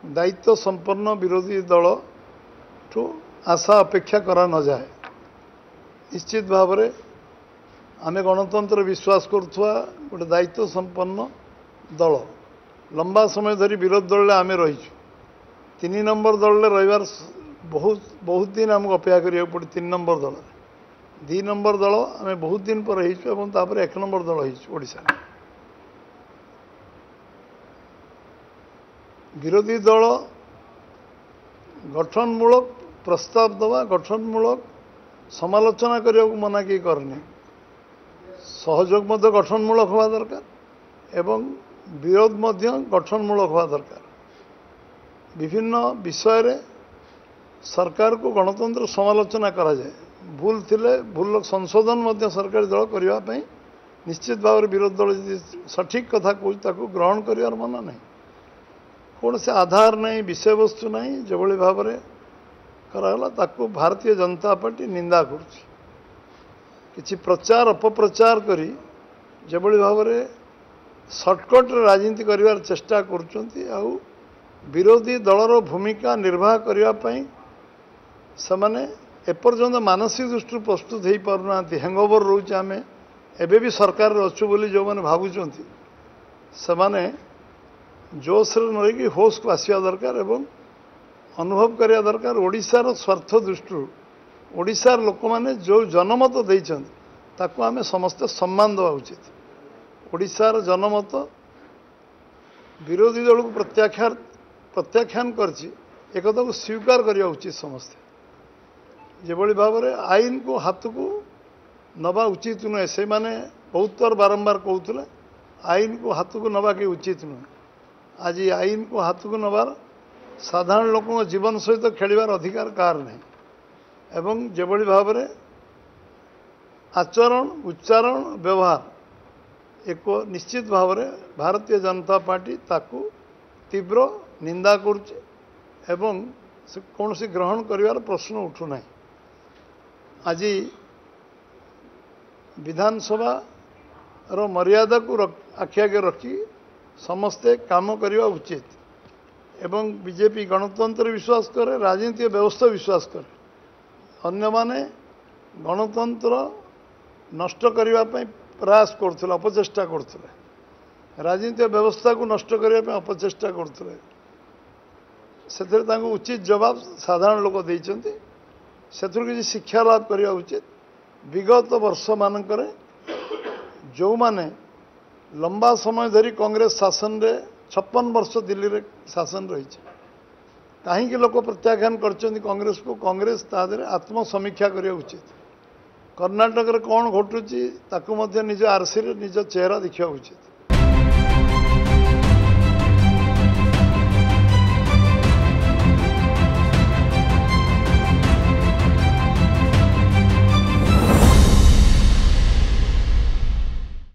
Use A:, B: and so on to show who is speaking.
A: दायित्व संपन्न विरोधी दल ठू आशा अपेक्षा करा न जाए। निश्चित भाव में आम गणतंत्र विश्वास करुवा गोटे दायित्व संपन्न दल लंबा समय धरी विरोधी दल आम रही 3 नंबर दल रहीबार बहुत दिन आमको अपेक्षा करिया पड़े। 3 नंबर दल 2 नंबर दल आम बहुत दिन पर रहीपर 1 नंबर दल ओडिशा। विरोधी दल गठनमूलक प्रस्ताव दवा गठनमूलक समालोचना करने को मना किए करनी सहयोग मध्य गठनमूलक हवा दरकार एवं विरोध मध्य गठनमूलक हवा दरकार। विभिन्न विषय रे सरकार को गणतंत्र समालोचना करा जाए। भूल थिले भूल संशोधन मध्य सरकारी दल करने निश्चित भाव में विरोधी दल सठिक कथा कहूँ ग्रहण कर मना नहीं। कौन से आधार नहीं विषय वस्तु नहीं जो भाव में कराला ताकू भारतीय जनता पार्टी निंदा करुच्ची। किछि प्रचार अपप्रचार करी जो भाव में सर्टकट राजनीति करिवार चेष्टा करुचंती आउ विरोधी दलर भूमिका निर्वाह करने से एपर्यंत मानसिक दृष्टि प्रस्तुत हो पारना हैंगओवर रोचे आम एबे भी सरकार अच्छु बोली जो मैंने भावुंट से जोश नहीं होश को आसवा दरकार एवं अनुभव करिया दरकार। ओडिशार स्वार्थ दृष्टि ओडिशार लोक मैंने जो जनमत देते आम समस्ते सम्मान देवा उचित। ओडिशार जनमत विरोधी दल को प्रत्याख्यान करछि एकथा को स्वीकार करने उचित। समस्ते जो भाव में आईन को हाथ को नवा उचित नुहे से माने बहुत थर बारंबार कहते आईन को हाथ को नवा कि उचित नुहे। आज आईन को हाथ को नबार साधारण लोक जीवन सहित खेलिबार अधिकार कार नहीं एवं जो भाव में आचरण उच्चारण व्यवहार एक निश्चित भाव में भारतीय जनता पार्टी ताकू तीव्र निंदा करुच्ची एवं से कौन सी ग्रहण करिवार प्रश्न उठुना। आज विधानसभा रो मर्यादा को आखि आगे रखी समस्ते काम करने उचित एवं बीजेपी गणतंत्र विश्वास करे राजनीतिक व्यवस्था विश्वास करे। अन्य माने गणतंत्र नष्ट करने प्रयास करते अपचेष्टा करते राजनीतिक व्यवस्था को नष्ट करने अपचेष्टा करते से उचित जवाब साधारण लोक देते से किसी शिक्षा लाभ करने उचित। विगत वर्ष मानक जो माने लंबा समय धरी कांग्रेस शासन रे 56 वर्ष दिल्ली रे शासन रही कहीं लोक प्रत्याख्यान कर कांग्रेस को कांग्रेस तादरे आत्मसमीक्षा करने उचित। कर्नाटक रे कौन घटुची निज आरसी रे निज चेहरा देखा उचित।